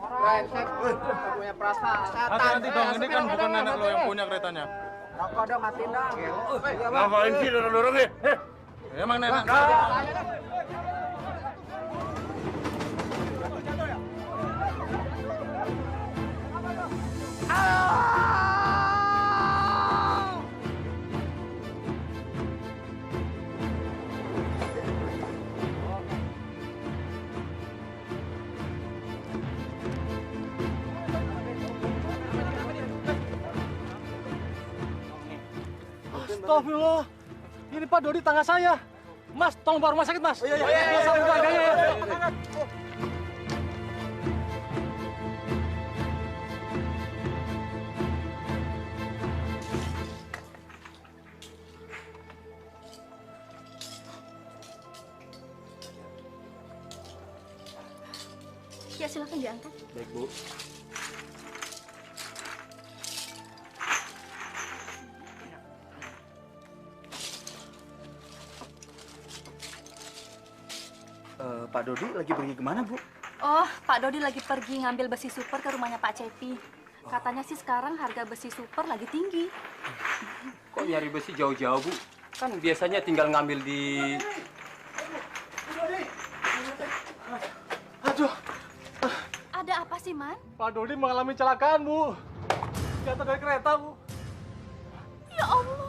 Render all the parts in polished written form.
Brengsek, punya perasaan. Hati-hati dong, ini kan bukan nenek lo yang punya keretanya. Rokok dong, matiin dong. Ngapain sih dorong-dorong nih? Emang nenek. Astagfirullah, ini Pak Dodi tangga saya. Mas, tolong bawa rumah sakit, Mas. Iya. Sampai keluarganya ya. Ya, silakan diangkat. Baik, Bu. Pak Dodi lagi pergi kemana, Bu? Oh, Pak Dodi lagi pergi ngambil besi super ke rumahnya Pak Cepi. Katanya sih sekarang harga besi super lagi tinggi. Kok nyari besi jauh-jauh, Bu? Kan biasanya tinggal ngambil di... Aduh, Ada apa sih, Man? Pak Dodi mengalami kecelakaan, Bu. Jatuh dari kereta, Bu. Ya Allah.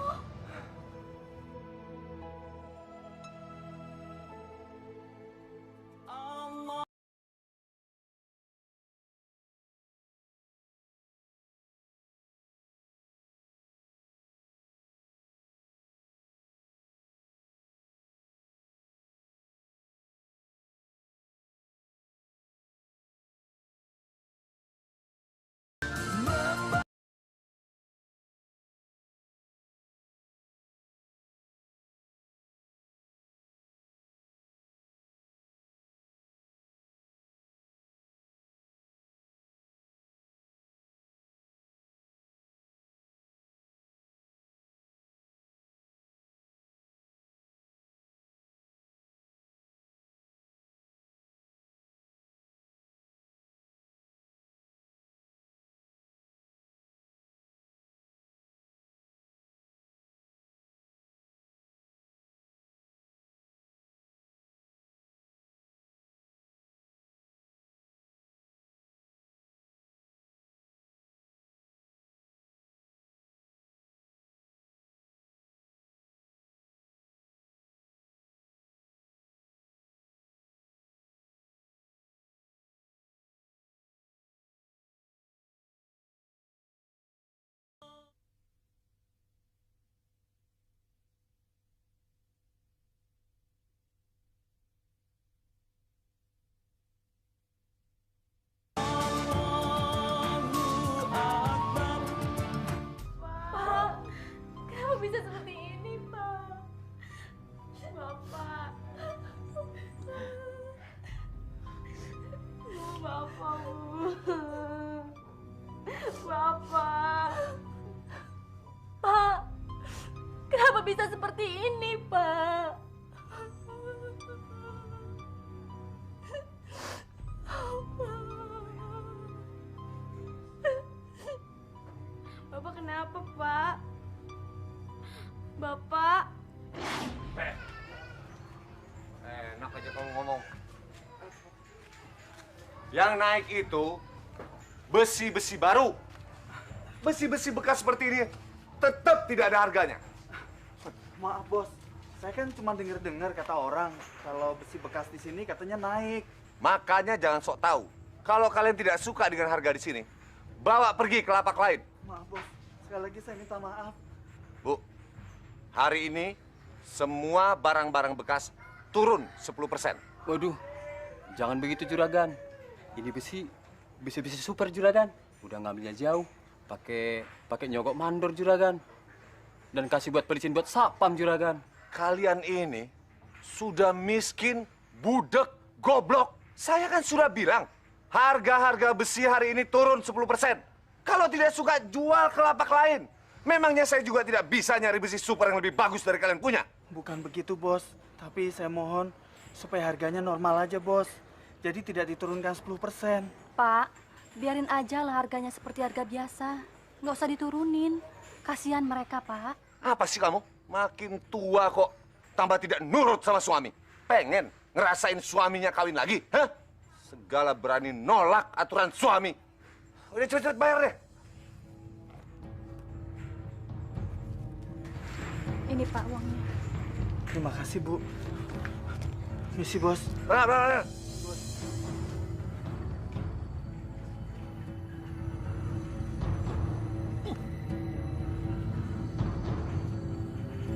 Bisa seperti ini, Pak. Bapak. Bapak, Bu. Bapak. Pak, kenapa bisa seperti ini, Pak? Bapak kenapa, Pak? Bapak. Enak aja kamu ngomong. Yang naik itu besi-besi baru. Besi-besi bekas seperti ini tetap tidak ada harganya. Maaf, Bos. Saya kan cuma dengar-dengar kata orang kalau besi bekas di sini katanya naik. Makanya jangan sok tahu. Kalau kalian tidak suka dengan harga di sini, bawa pergi ke lapak lain. Maaf, Bos. Sekali lagi saya minta maaf. Bu, hari ini semua barang-barang bekas turun 10%. Waduh, jangan begitu, Juragan. Ini besi super, Juragan. Udah ngambilnya jauh, pakai nyogok mandor, Juragan. Dan kasih buat pelicin buat sapam, Juragan. Kalian ini sudah miskin, budek, goblok. Saya kan sudah bilang, harga-harga besi hari ini turun 10%. Kalau tidak suka, jual ke lapak lain. Memangnya saya juga tidak bisa nyari besi super yang lebih bagus dari kalian punya? Bukan begitu, Bos. Tapi saya mohon supaya harganya normal aja, Bos. Jadi tidak diturunkan 10%. Pak, biarin aja lah harganya seperti harga biasa. Nggak usah diturunin. Kasihan mereka, Pak. Apa sih kamu? Makin tua kok tambah tidak nurut sama suami. Pengen ngerasain suaminya kawin lagi? Hah? Segala berani nolak aturan suami. Udah cepet-cepet bayar deh. Ini Pak uangnya. Terima kasih, Bu. Misi, Bos. Benar.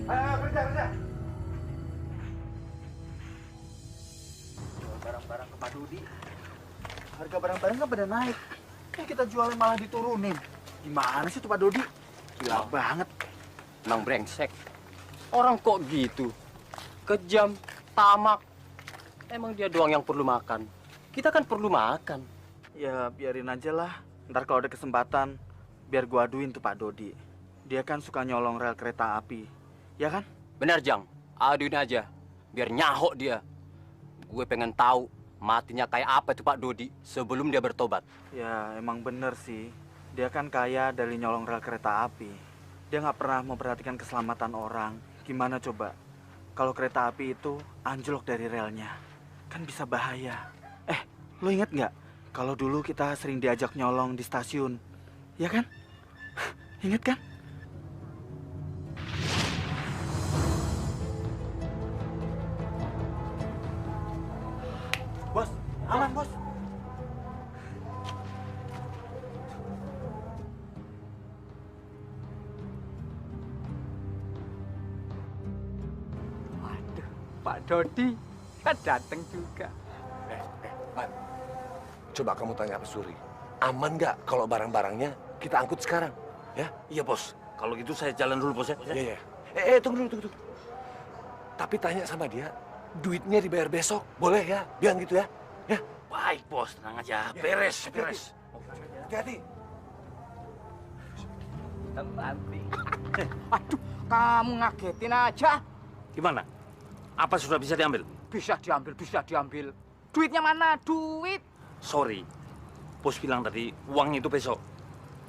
Ayo, kerja. Jual barang-barang ke Pak Dodi. Harga barang-barang kan pada naik. Kayak kita jualnya malah diturunin. Gimana sih tuh Pak Dodi? Gila banget. Emang brengsek. Orang kok gitu? Kejam, tamak. Emang dia doang yang perlu makan. Kita kan perlu makan. Ya biarin aja lah. Ntar kalau ada kesempatan, biar gua aduin tuh Pak Dodi. Dia kan suka nyolong rel kereta api. Ya kan? Benar, Jang. Aduin aja. Biar nyahok dia. Gue pengen tahu matinya kayak apa itu Pak Dodi sebelum dia bertobat. Ya emang bener sih. Dia kan kaya dari nyolong rel kereta api. Dia nggak pernah memperhatikan keselamatan orang. Gimana coba? Kalau kereta api itu anjlok dari relnya, kan bisa bahaya. Lo inget nggak? Kalau dulu kita sering diajak nyolong di stasiun. Ya kan? Ingat kan? Bos, aman bos. Waduh, Pak Dodi kan datang juga. Man, coba kamu tanya Pak Suri. Aman nggak kalau barang-barangnya kita angkut sekarang? Ya? Iya, Bos. Kalau gitu saya jalan dulu, Bos ya. Iya. Tunggu dulu. Tapi tanya sama dia, duitnya dibayar besok. Boleh ya? Bilang gitu ya. Ya. Baik, Bos. Tenang aja. Beres. Hati-hati. Nanti. Aduh, kamu ngagetin aja. Gimana? Apa sudah bisa diambil? Bisa diambil. Duitnya mana? Duit. Sorry. Bos bilang tadi uang itu besok.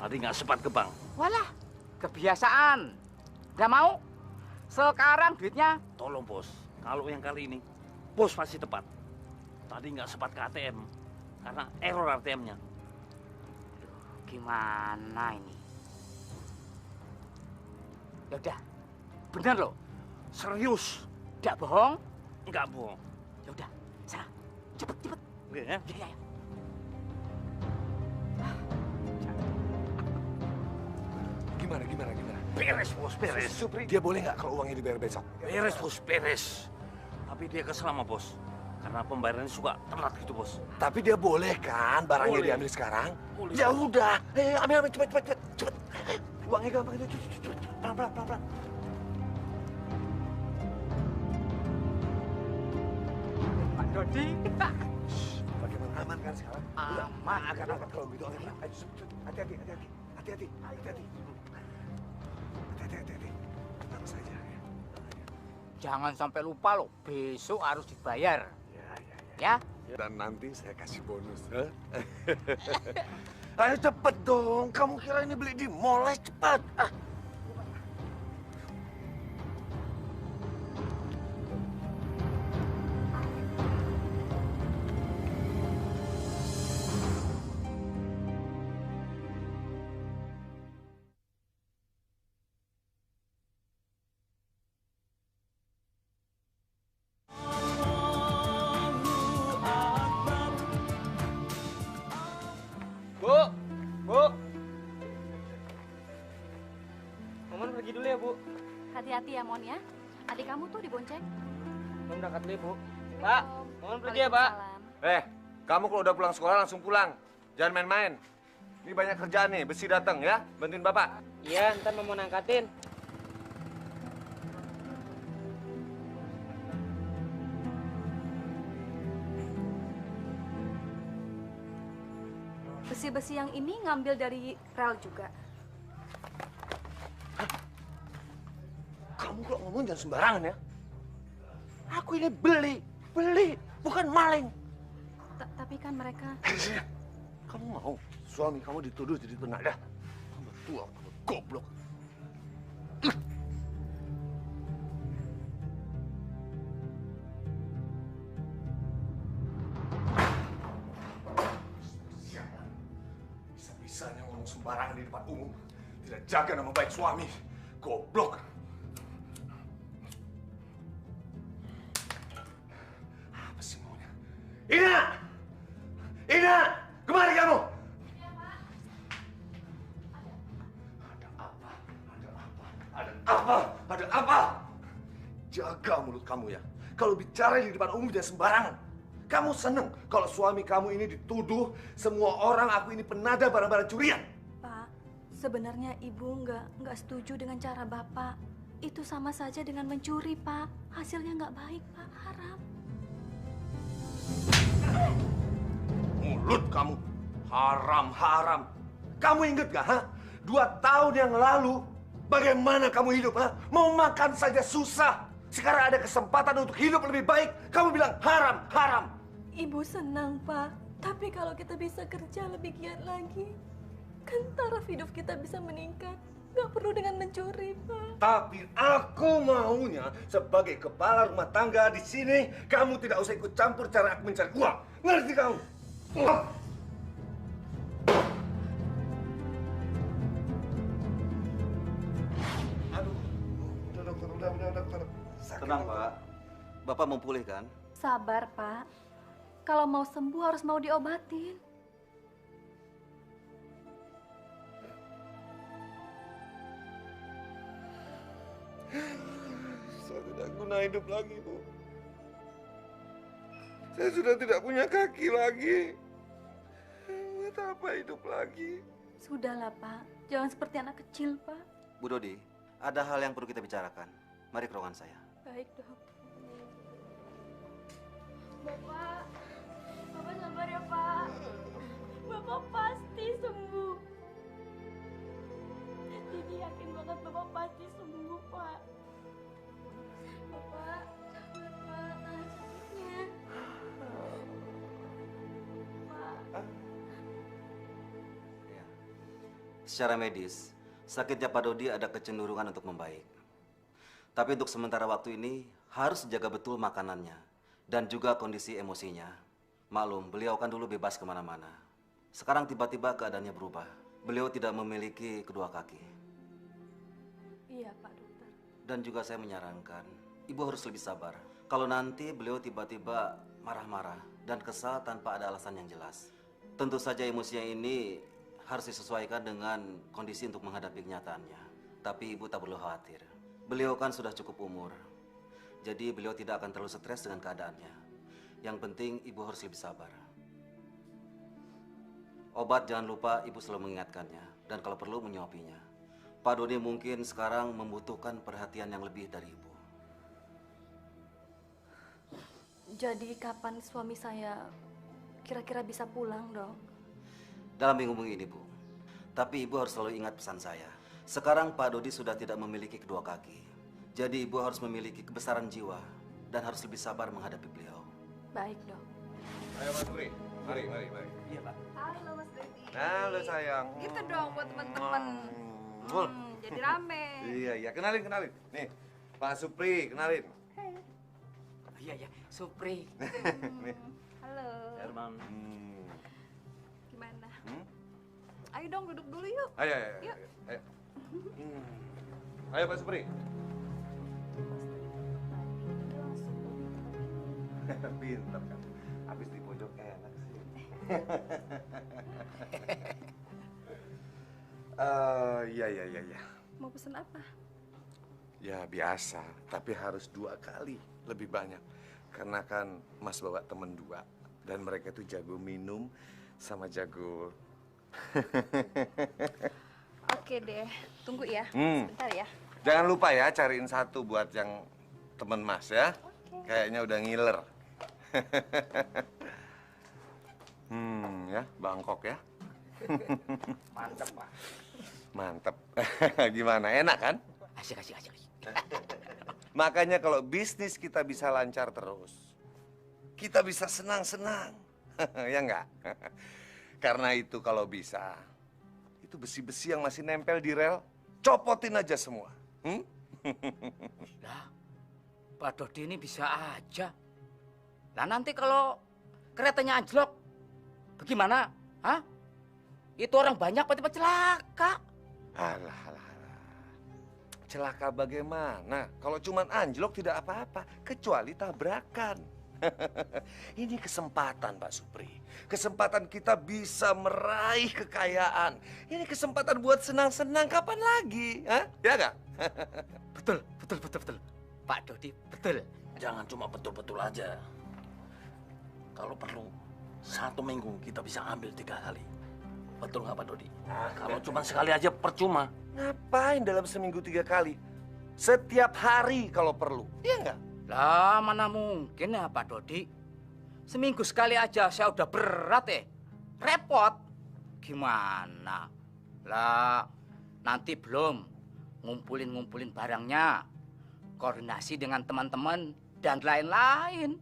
Tadi nggak sempat ke bank. Walah, kebiasaan. Nggak mau? Sekarang duitnya. Tolong, Bos. Kalau yang kali ini, Bos pasti tepat. Tadi nggak sempat ke ATM. Karena error ATM-nya. Gimana ini? Ya udah, bener loh. Serius. Nggak bohong? Nggak bohong. Ya udah, sana. Cepet. Oke, ya? Ya. Gimana? Beres, Bos. Beres. Supri, dia boleh nggak kalau uangnya dibayar besok? Beres, Bos. Beres. Tapi dia kesel sama Bos. Karena pembayarannya suka telat gitu, Bos. Tapi dia boleh kan barangnya Boleh. diambil sekarang? Boleh, Ya Bos. udah, ambil cepet. Uangnya gampang itu, cepet. Pelan. Pak Dodi. Bagaimana aman kan sekarang? Aman. Akan kalau gitu. Ayo, cepet. Hati-hati. Tenang saja ya. Jangan sampai lupa loh, besok harus dibayar. Ya. Dan nanti saya kasih bonus. Ayo cepet dong. Kamu kira ini beli di mall? Ayo cepet. Bu. Momon pergi dulu ya, Bu. Hati-hati ya, Mon ya. Adik kamu tuh dibonceng. Momon berangkat dulu ya, Bu. Pak, Momon pergi ya, Pak. Waalaikumsalam. Kamu kalau udah pulang sekolah langsung pulang. Jangan main-main. Ini banyak kerjaan nih, besi datang ya. Bantuin Bapak. Iya, ntar Momon angkatin. Besi-besi yang ini ngambil dari rel juga. Kamu kalau ngomong jangan sembarangan ya. Aku ini beli, bukan maling. Tapi kan mereka... Sini. Kamu mau suami kamu dituduh jadi penadah? Kamu tua, kamu goblok. Sialan. Bisa-bisanya ngomong sembarangan di depan umum. Tidak jaga nama baik suami. Goblok. Apa sih maunya? Ina! Ina! Kemari kamu! Iya, Pak. Ada apa? Ada apa? Ada apa? Ada apa? Jaga mulut kamu ya. Kalau bicara di depan umum jangan sembarangan. Kamu seneng kalau suami kamu ini dituduh semua orang aku ini penada barang-barang curian. Pak, sebenarnya Ibu nggak setuju dengan cara Bapak. Itu sama saja dengan mencuri, Pak. Hasilnya nggak baik, Pak. Haram. Mulut kamu. Haram. Kamu inget gak, ha? 2 tahun yang lalu, bagaimana kamu hidup, ha? Mau makan saja susah. Sekarang ada kesempatan untuk hidup lebih baik. Kamu bilang haram. Ibu senang, Pak. Tapi kalau kita bisa kerja lebih giat lagi, kan taraf hidup kita bisa meningkat. Nggak perlu dengan mencuri, Pak. Tapi aku maunya sebagai kepala rumah tangga di sini, kamu tidak usah ikut campur cara aku mencari uang. Ngerti kamu? Aduh, udah dokter. Tenang, Pak. Bapak mau pulih kan? Sabar, Pak. Kalau mau sembuh harus mau diobatin. Saya tidak guna hidup lagi, Bu. Saya sudah tidak punya kaki lagi. Buat apa hidup lagi? Sudahlah, Pak. Jangan seperti anak kecil, Pak. Bu Dodi, ada hal yang perlu kita bicarakan. Mari ke ruangan saya. Baik, Dok. Bapak sabar ya, Pak. Bapak pasti sembuh. Didi yakin banget Bapak pasti sembuh, Pak. Bapak, sabar, Pak. Tahan sakitnya. Pak. Ya. Secara medis, sakitnya Pak Dodi ada kecenderungan untuk membaik. Tapi untuk sementara waktu ini harus jaga betul makanannya dan juga kondisi emosinya. Maklum, beliau kan dulu bebas kemana-mana. Sekarang tiba-tiba keadaannya berubah. Beliau tidak memiliki kedua kaki. Iya, Pak Dokter. Dan juga saya menyarankan, Ibu harus lebih sabar. Kalau nanti beliau tiba-tiba marah-marah dan kesal tanpa ada alasan yang jelas. Tentu saja emosinya ini harus disesuaikan dengan kondisi untuk menghadapi kenyataannya. Tapi Ibu tak perlu khawatir. Beliau kan sudah cukup umur. Jadi beliau tidak akan terlalu stres dengan keadaannya. Yang penting Ibu harus lebih sabar. Obat jangan lupa Ibu selalu mengingatkannya. Dan kalau perlu menyuapinya. Pak Dodi mungkin sekarang membutuhkan perhatian yang lebih dari Ibu. Jadi kapan suami saya kira-kira bisa pulang, Dok? Dalam minggu ini, Bu. Tapi Ibu harus selalu ingat pesan saya. Sekarang Pak Dodi sudah tidak memiliki kedua kaki. Jadi Ibu harus memiliki kebesaran jiwa dan harus lebih sabar menghadapi beliau. Baik, Dok. Ayo Mas Pri, mari. Iya, Pak. Halo, Mas Dodi. Halo sayang. Gitu dong buat teman-teman. Gol. Jadi rame. Iya, kenalin. Nih, Pak Supri, kenalin. Iya, Supri. Nih. Halo. Herman. Gimana? Ayo dong duduk dulu yuk. Ayo. Yuk. Ayo Pak Supri. Pintar kan. Habis di pojok enak sih. Iya. Mau pesen apa? Ya biasa, tapi harus 2 kali lebih banyak. Karena kan Mas bawa temen 2 dan mereka itu jago minum sama jago. Oke deh, tunggu ya. Hmm. Sebentar ya. Jangan lupa ya cariin 1 buat yang temen Mas ya. Kayaknya udah ngiler. Ya, Bangkok ya. Mantap, Pak. Mantep. Gimana, enak kan? Asik. Makanya kalau bisnis kita bisa lancar terus, kita bisa senang-senang. Ya enggak? Karena itu kalau bisa, itu besi-besi yang masih nempel di rel, copotin aja semua. Lah, Pak Dodi ini bisa aja. Lah nanti kalau keretanya anjlok, bagaimana? Hah? Itu orang banyak tiba-tiba celaka. Alah. Celaka bagaimana? Kalau cuman anjlok tidak apa-apa, kecuali tabrakan. Ini kesempatan, Pak Supri. Kesempatan kita bisa meraih kekayaan. Ini kesempatan buat senang-senang, kapan lagi? Hah? Ya nggak? Betul. Pak Dodi, betul. Jangan cuma betul-betul aja. Kalau perlu, 1 minggu kita bisa ambil 3 kali. Betul nggak Pak Dodi? Kalau cuma sekali aja percuma. Ngapain dalam seminggu 3 kali? Setiap hari kalau perlu. Iya nggak? Lah, mana mungkin ya Pak Dodi? Seminggu sekali aja saya udah berat repot. Gimana? Lah, nanti belum ngumpulin barangnya, koordinasi dengan teman-teman dan lain-lain.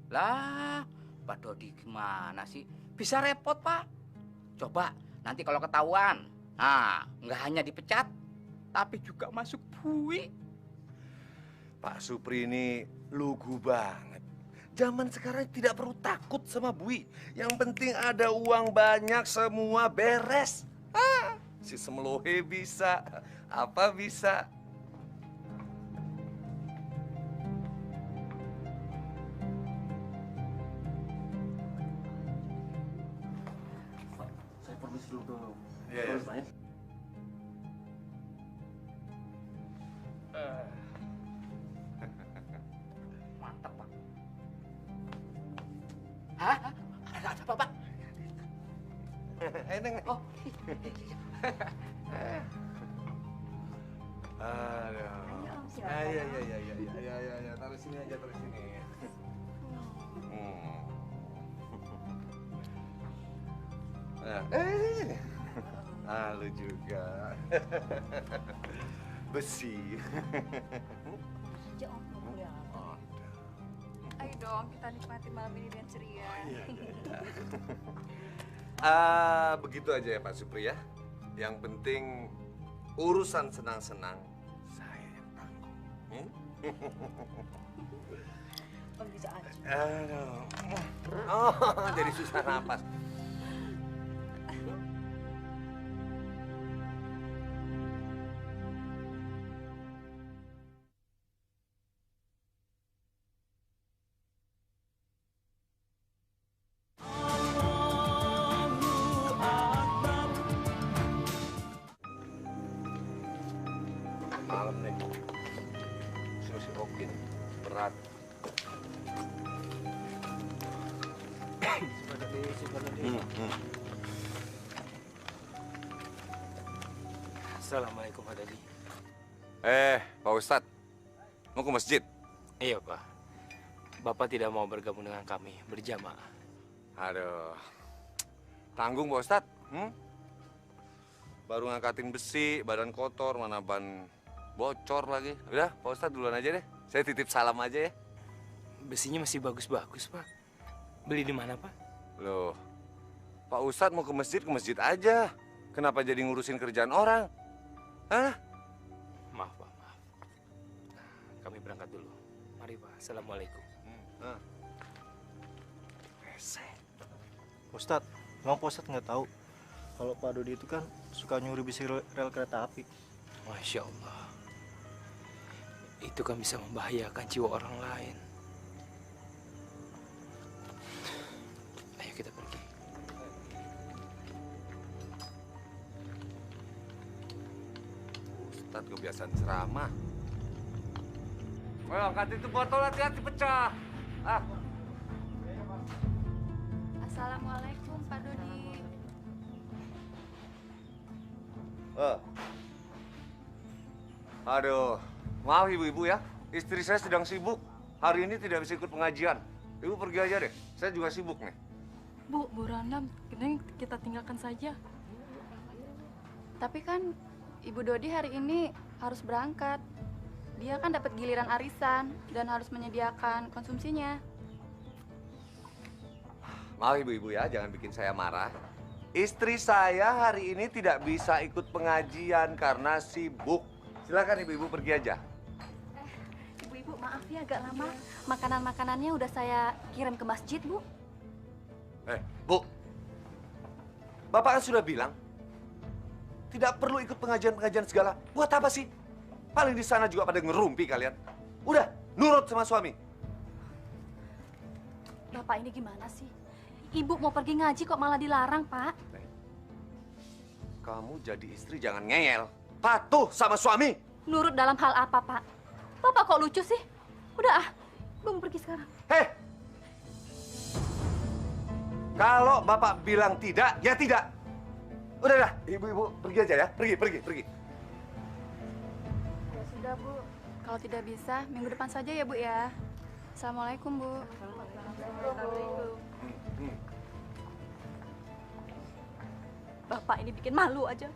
Lah, Pak Dodi gimana sih? Bisa repot, Pak. Coba nanti kalau ketahuan, nggak hanya dipecat, tapi juga masuk bui. Pak Supri ini lugu banget. Zaman sekarang tidak perlu takut sama bui. Yang penting ada uang banyak, semua beres. Si Semelohe bisa, apa bisa. Saya permisi dulu. Iya. Mantap, Pak. Hah? Ada apa, Pak? Neng. Oh. Aduh. Ya. Taruh sini aja, taruh sini. Ini. Lu juga. Besi. Ayo dong, kita nikmati malam ini dengan ceria. Begitu aja ya Pak Supri ya. Yang penting urusan senang-senang saya yang tanggung. Bisa aja. Aduh. Jadi susah napas. Malam nih, susi okin berat. Assalamualaikum Pak Dodi. Pak Ustadz, mau ke masjid? Iya Pak. Bapak tidak mau bergabung dengan kami berjamaah. Aduh, tanggung Pak Ustadz. Baru ngangkatin besi, badan kotor, mana ban bocor lagi. Udah, Pak Ustadz duluan aja deh. Saya titip salam aja ya. Besinya masih bagus-bagus Pak. Beli di mana Pak? Loh, Pak Ustadz mau ke masjid aja. Kenapa jadi ngurusin kerjaan orang? Hah? Maaf Pak, maaf. Kami berangkat dulu. Mari Pak, Assalamualaikum. Ustadz, emang Pak Ustadz nggak tahu kalau Pak Dodi itu kan suka nyuri besi rel kereta api. Masya Allah. Itu kan bisa membahayakan jiwa orang lain. Ayo kita pergi. Ustadz kebiasaan ceramah. Angkat itu botol, hati-hati pecah. Assalamualaikum Pak Dodi. Aduh, maaf ibu-ibu ya. Istri saya sedang sibuk. Hari ini tidak bisa ikut pengajian. Ibu pergi aja deh. Saya juga sibuk nih. Bu Rana, kita tinggalkan saja. Tapi kan Ibu Dodi hari ini harus berangkat. Dia kan dapat giliran arisan dan harus menyediakan konsumsinya. Maaf ibu-ibu ya, jangan bikin saya marah. Istri saya hari ini tidak bisa ikut pengajian karena sibuk. Silakan ibu-ibu pergi aja. Ibu-ibu maaf ya agak lama. Makanan-makanannya udah saya kirim ke masjid, Bu. Bu. Bapak kan sudah bilang tidak perlu ikut pengajian-pengajian segala. Buat apa sih? Paling di sana juga pada ngerumpi kalian. Udah, nurut sama suami. Bapak ini gimana sih? Ibu mau pergi ngaji kok malah dilarang, Pak. Kamu jadi istri jangan ngeyel. Patuh sama suami. Nurut dalam hal apa, Pak? Bapak kok lucu sih? Udah Ibu mau pergi sekarang. Hei! Kalau Bapak bilang tidak, ya tidak. Udah, ibu-ibu pergi aja ya. Pergi. Ya sudah, Bu. Kalau tidak bisa, minggu depan saja ya, Bu ya. Assalamualaikum, Bu. Bapak ini bikin malu aja.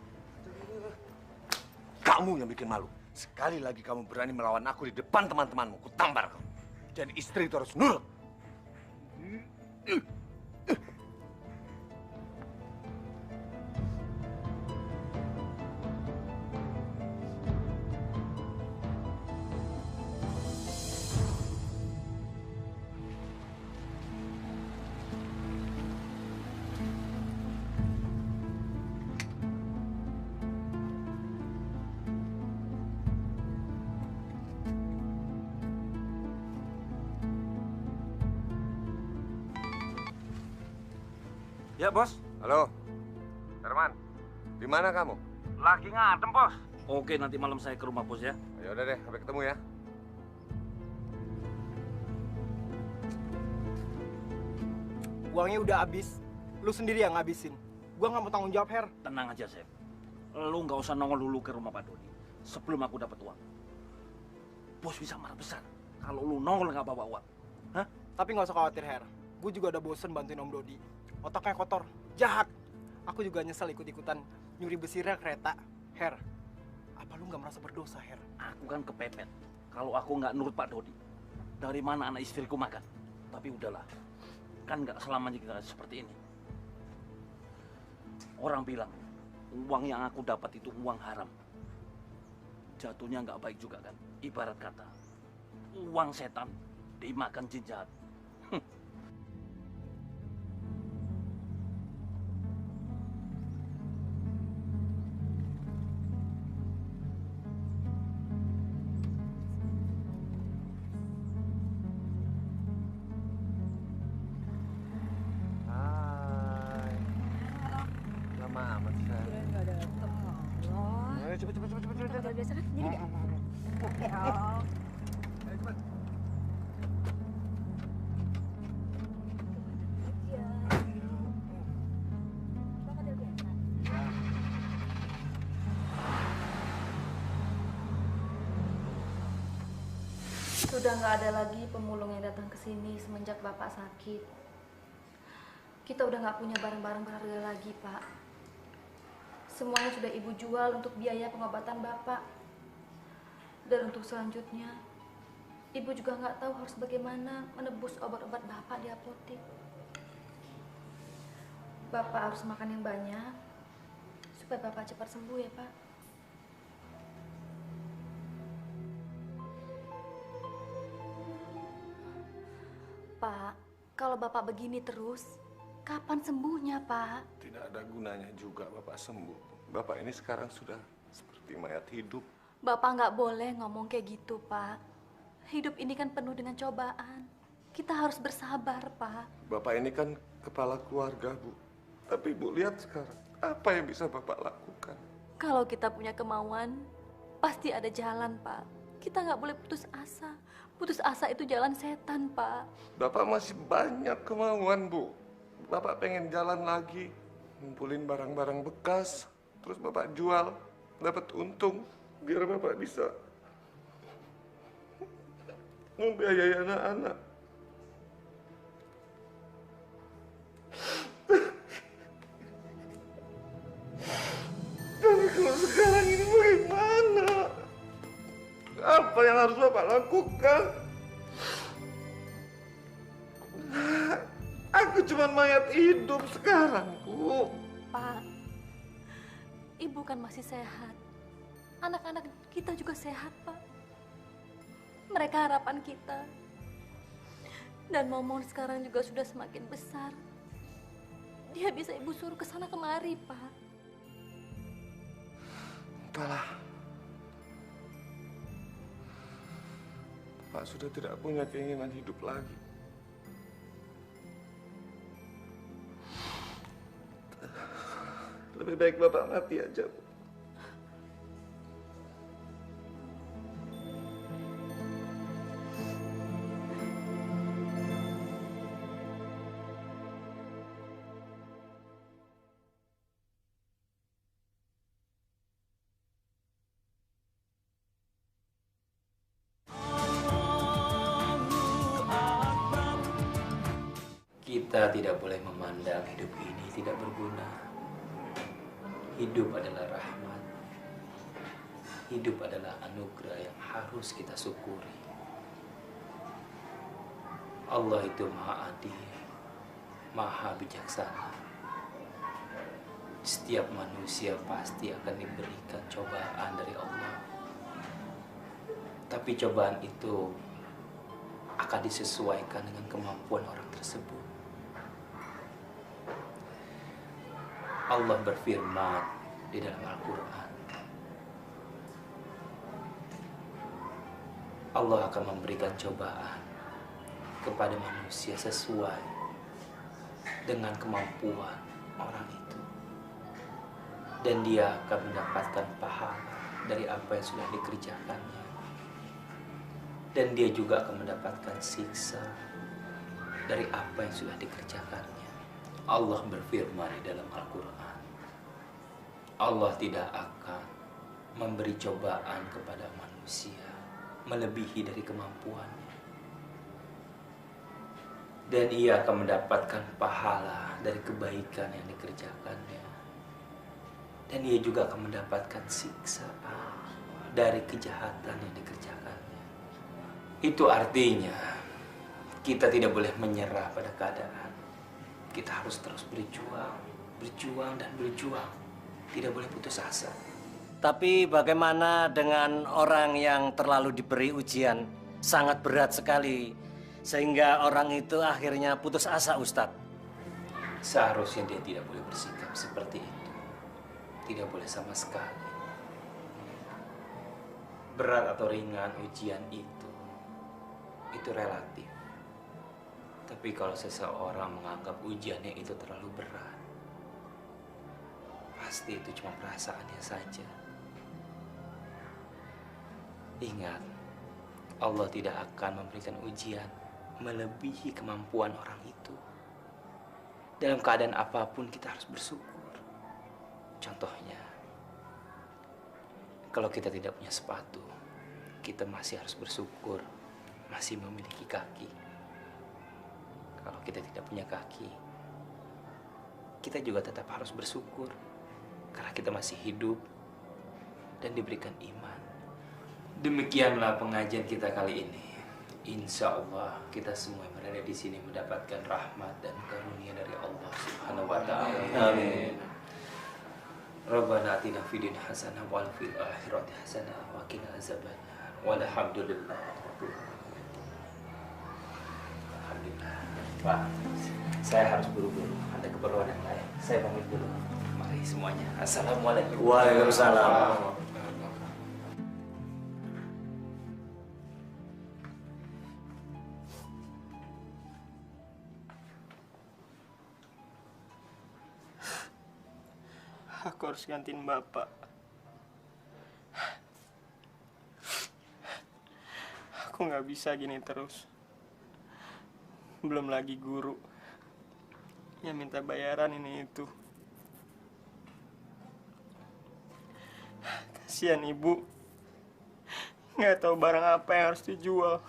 Kamu yang bikin malu. Sekali lagi kamu berani melawan aku di depan teman-temanmu, ku tampar kamu. Jadi istri itu harus nurut. Ya, Bos. Halo, Herman. Di mana kamu? Lagi ngadem, Bos. Oke, nanti malam saya ke rumah, Bos ya. Ya udah deh, sampai ketemu ya. Uangnya udah habis. Lu sendiri yang ngabisin. Gua nggak mau tanggung jawab, Her. Tenang aja, Sep. Lu nggak usah nongol dulu ke rumah Pak Dodi sebelum aku dapat uang. Bos bisa marah besar kalau lu nongol nggak bawa uang. Hah? Tapi nggak usah khawatir, Her. Gue juga udah bosen bantuin Om Dodi. Otaknya kotor, jahat. Aku juga nyesel ikut-ikutan nyuri besi rel kereta. Her, apa lu nggak merasa berdosa, Her? Aku kan kepepet. Kalau aku nggak nurut Pak Dodi, dari mana anak istriku makan? Tapi udahlah, kan nggak selamanya kita seperti ini. Orang bilang, uang yang aku dapat itu uang haram. Jatuhnya nggak baik juga kan? Ibarat kata, uang setan dimakan jin jahat. Sudah nggak ada lagi pemulung yang datang ke sini semenjak Bapak sakit. Kita udah nggak punya barang-barang berharga lagi, Pak. Semuanya sudah Ibu jual untuk biaya pengobatan Bapak. Dan untuk selanjutnya, Ibu juga nggak tahu harus bagaimana menebus obat-obat Bapak di apotek. Bapak harus makan yang banyak supaya Bapak cepat sembuh ya, Pak. Pak, kalau Bapak begini terus, kapan sembuhnya, Pak? Tidak ada gunanya juga Bapak sembuh. Bapak ini sekarang sudah seperti mayat hidup. Bapak nggak boleh ngomong kayak gitu, Pak. Hidup ini kan penuh dengan cobaan. Kita harus bersabar, Pak. Bapak ini kan kepala keluarga, Bu. Tapi Bu lihat sekarang, apa yang bisa Bapak lakukan? Kalau kita punya kemauan, pasti ada jalan, Pak. Kita nggak boleh putus asa. Putus asa itu jalan setan, Pak. Bapak masih banyak kemauan, Bu. Bapak pengen jalan lagi, ngumpulin barang-barang bekas, terus Bapak jual, dapat untung, biar Bapak bisa membiayai anak-anak. Tapi kalau sekarang ini bagaimana? Apa yang harus Bapak lakukan? Aku cuma mayat hidup sekarang, Bu. Pak, Ibu kan masih sehat. Anak-anak kita juga sehat, Pak. Mereka harapan kita. Dan Momon sekarang juga sudah semakin besar. Dia bisa Ibu suruh ke sana kemari, Pak. Entahlah. Pak sudah tidak punya keinginan hidup lagi. Lebih baik Bapak mati aja, Bu. Kita tidak boleh memandang hidup ini tidak berguna. Hidup adalah rahmat. Hidup adalah anugerah yang harus kita syukuri. Allah itu Maha Adil, Maha Bijaksana. Setiap manusia pasti akan diberikan cobaan dari Allah. Tapi cobaan itu akan disesuaikan dengan kemampuan orang tersebut. Allah berfirman di dalam Al-Quran, Allah akan memberikan cobaan kepada manusia sesuai dengan kemampuan orang itu. Dan dia akan mendapatkan pahala dari apa yang sudah dikerjakannya. Dan dia juga akan mendapatkan siksa dari apa yang sudah dikerjakannya. Allah berfirman di dalam Al-Quran, Allah tidak akan memberi cobaan kepada manusia melebihi dari kemampuannya. Dan ia akan mendapatkan pahala dari kebaikan yang dikerjakannya. Dan ia juga akan mendapatkan siksaan dari kejahatan yang dikerjakannya. Itu artinya kita tidak boleh menyerah pada keadaan. Kita harus terus berjuang, berjuang dan berjuang. Tidak boleh putus asa. Tapi bagaimana dengan orang yang terlalu diberi ujian sangat berat sekali sehingga orang itu akhirnya putus asa, Ustadz? Seharusnya dia tidak boleh bersikap seperti itu. Tidak boleh sama sekali. Berat atau ringan ujian itu relatif. Tapi kalau seseorang menganggap ujiannya itu terlalu berat, pasti itu cuma perasaannya saja. Ingat, Allah tidak akan memberikan ujian melebihi kemampuan orang itu. Dalam keadaan apapun kita harus bersyukur. Contohnya, kalau kita tidak punya sepatu, kita masih harus bersyukur masih memiliki kaki. Kalau kita tidak punya kaki, kita juga tetap harus bersyukur karena kita masih hidup dan diberikan iman. Demikianlah pengajian kita kali ini. Insya Allah kita semua yang berada di sini mendapatkan rahmat dan karunia dari Allah Subhanahu wa Ta'ala. Amin. Rabbana atina fid dunya hasanah wa fil akhirati hasanah wa qina azabannar. Walhamdulillah. Alhamdulillah. Pak, saya harus buru-buru. Ada keperluan yang lain. Saya pamit dulu. Mari semuanya. Assalamualaikum. Waalaikumsalam. Aku harus gantiin Bapak. Aku nggak bisa gini terus. Belum lagi guru yang minta bayaran ini itu. Kasihan ibu, nggak tahu barang apa yang harus dijual.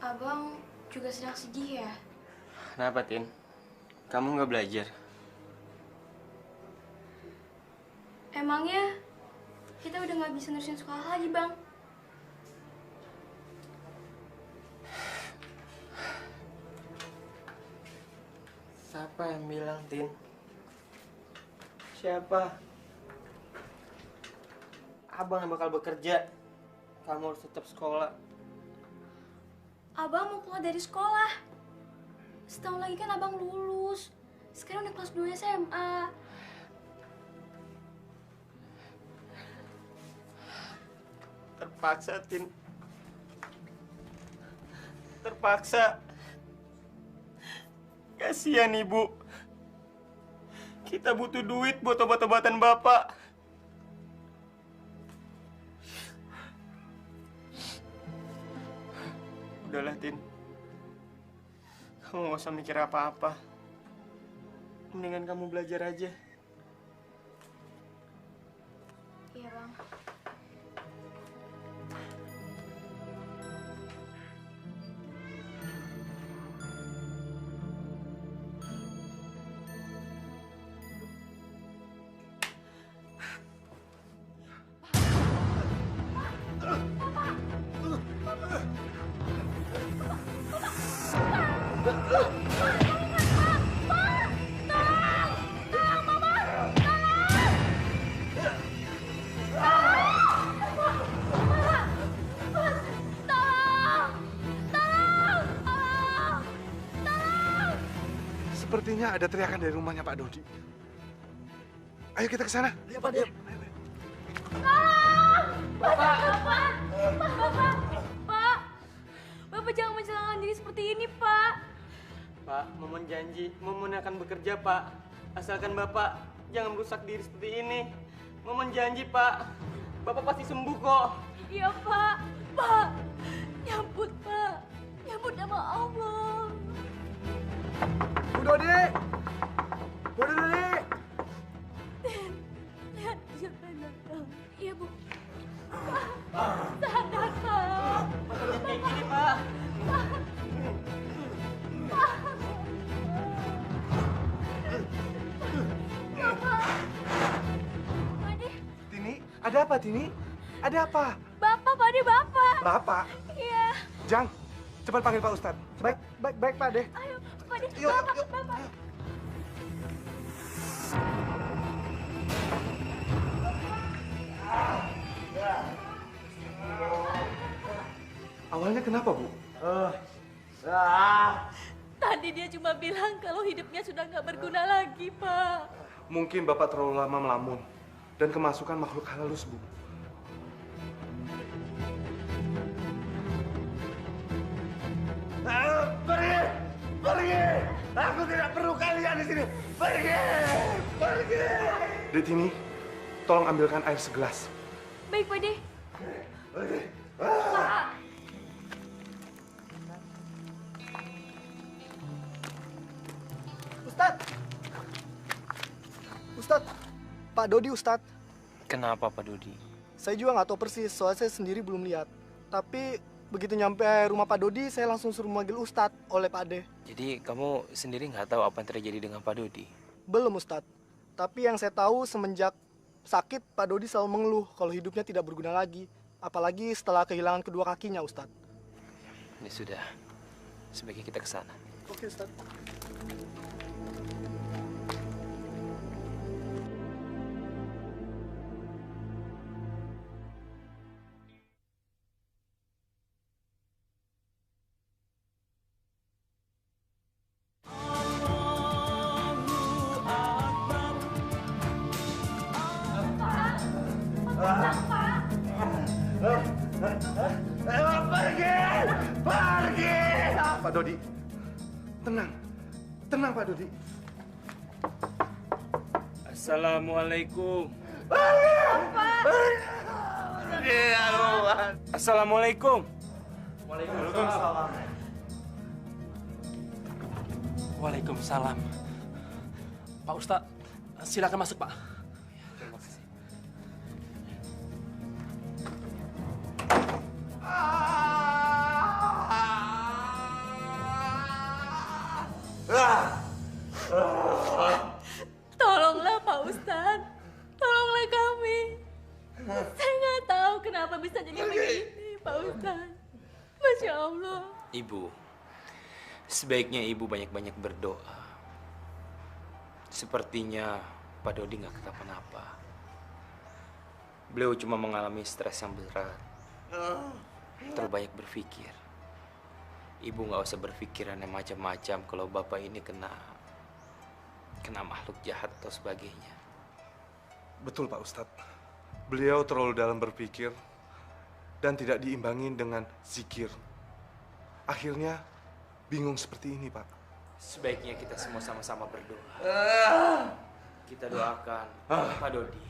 Abang juga sedang sedih ya? Kenapa, Tin? Kamu nggak belajar? Emangnya kita udah nggak bisa nerusin sekolah lagi, Bang? Siapa yang bilang, Tin? Siapa? Abang yang bakal bekerja. Kamu harus tetap sekolah. Abang mau keluar dari sekolah. Setahun lagi kan abang lulus. Sekarang udah kelas 2 SMA. Terpaksa, Tin. Terpaksa. Kasihan Ibu. Kita butuh duit buat obat-obatan Bapak. Udahlah, Tin. Kamu nggak usah mikir apa-apa. Mendingan kamu belajar aja. Iya, Bang. Sepertinya ada teriakan dari rumahnya Pak Dodi. Ayo kita ke sana. Iya, Pak. Ayo. Bapak jangan mencelakakan diri seperti ini, Pak. Pak, Momon janji, Momon akan bekerja, Pak. Asalkan Bapak jangan merusak diri seperti ini. Momon janji, Pak. Bapak pasti sembuh kok. Iya, Pak. Pak, nyambut, Pak. Nyambut nama Allah. Bu Dodi! Bu Dodi! Lihat siapa yang datang. Iya, Bu. Pak, sadar, Pak. Bapak kayak gini, Pak. Tini, ada apa Tini? Ada apa? Bapak, Pak De, Bapak. Bapak? Iya. Jang, cepat panggil Pak Ustadz. Baik Pak De. Ayo, Pak De. Yuk, Bapak, yuk. Bapak. Awalnya kenapa, Bu? Tadi dia cuma bilang kalau hidupnya sudah nggak berguna lagi, Pak. Mungkin Bapak terlalu lama melamun dan kemasukan makhluk halus, Bu. Pergi! Pergi! Aku tidak perlu kalian di sini. Pergi! Pergi! Detini, tolong ambilkan air segelas. Baik, Pak De. Pak! Ustadz! Ustadz! Pak Dodi, Ustadz. Kenapa, Pak Dodi? Saya juga nggak tahu persis, soalnya saya sendiri belum lihat. Tapi begitu nyampe rumah Pak Dodi, saya langsung suruh manggil Ustadz oleh Pak De. Jadi kamu sendiri nggak tahu apa yang terjadi dengan Pak Dodi? Belum, Ustadz. Tapi yang saya tahu semenjak sakit, Pak Dodi selalu mengeluh kalau hidupnya tidak berguna lagi. Apalagi setelah kehilangan kedua kakinya, Ustadz. Ya sudah, sebaiknya kita ke sana. Oke, Ustadz. Pergi! Pergi! Pak Dodi, tenang. Tenang, Pak Dodi. Assalamualaikum. Ya Allah. Assalamualaikum. Waalaikumsalam. Waalaikumsalam. Pak Ustadz, silakan masuk, Pak. kenapa bisa jadi begini, Pak Ustadz? Masya Allah. Ibu, sebaiknya ibu banyak-banyak berdoa. Sepertinya Pak Dodi nggak kenapa-napa. Beliau cuma mengalami stres yang berat. Terlalu banyak berpikir. Ibu nggak usah berpikiran yang macam-macam kalau bapak ini kena makhluk jahat atau sebagainya. Betul Pak Ustadz. Beliau terlalu dalam berpikir dan tidak diimbangi dengan zikir. Akhirnya bingung seperti ini, Pak. Sebaiknya kita semua sama-sama berdoa. Kita doakan Pak Dodi.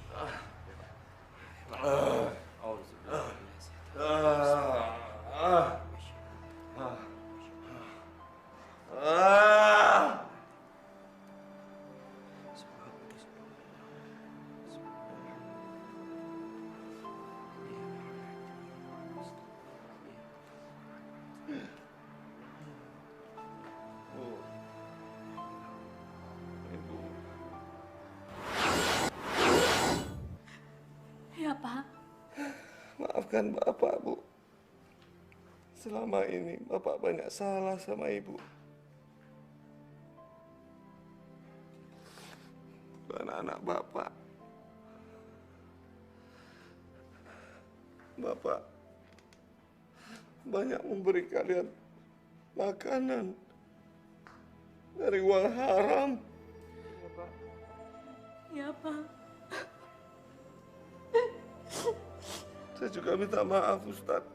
Ya, Pak. Maafkan Bapak, Bu. Selama ini Bapak banyak salah sama Ibu. Anak-anak Bapak. Bapak banyak memberi kalian makanan dari uang haram. Ya, Pak. Saya juga minta maaf, Ustadz.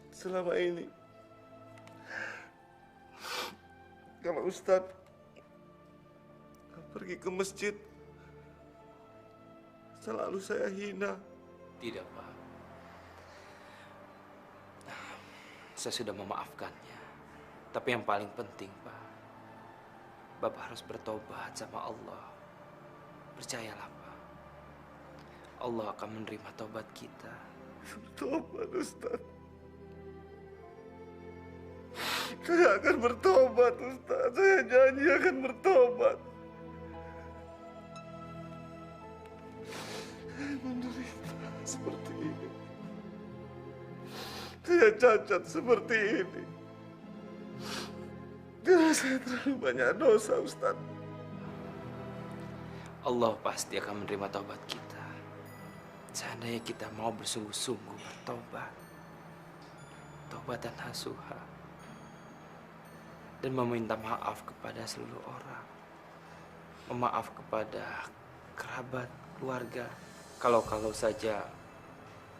Selama ini, kalau Ustadz pergi ke masjid, selalu saya hina. Tidak, Pak. Saya sudah memaafkannya. Tapi yang paling penting, Pak, Bapak harus bertobat sama Allah. Percayalah, Pak. Allah akan menerima tobat kita. Bertobat, Ustadz. Saya akan bertobat, Ustadz. Saya janji akan bertobat. Saya menderita seperti ini. Saya cacat seperti ini. Karena saya terlalu banyak dosa, Ustadz. Allah pasti akan menerima taubat kita. Seandainya kita mau bersungguh-sungguh bertobat. Taubatan nasuha. Dan meminta maaf kepada seluruh orang. Memaaf kepada kerabat, keluarga. Kalau saja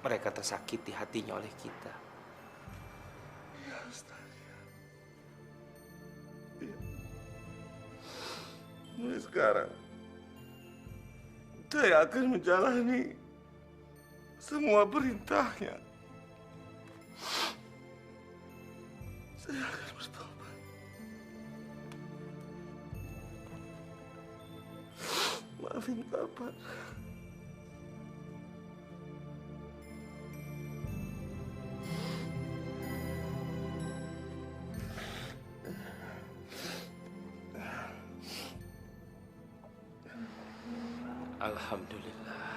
mereka tersakiti hatinya oleh kita. Ya, Ustaz. Ya. Mulai sekarang, saya akan menjalani semua perintahnya. Saya akan bertobat. Maafin Bapak. Alhamdulillah.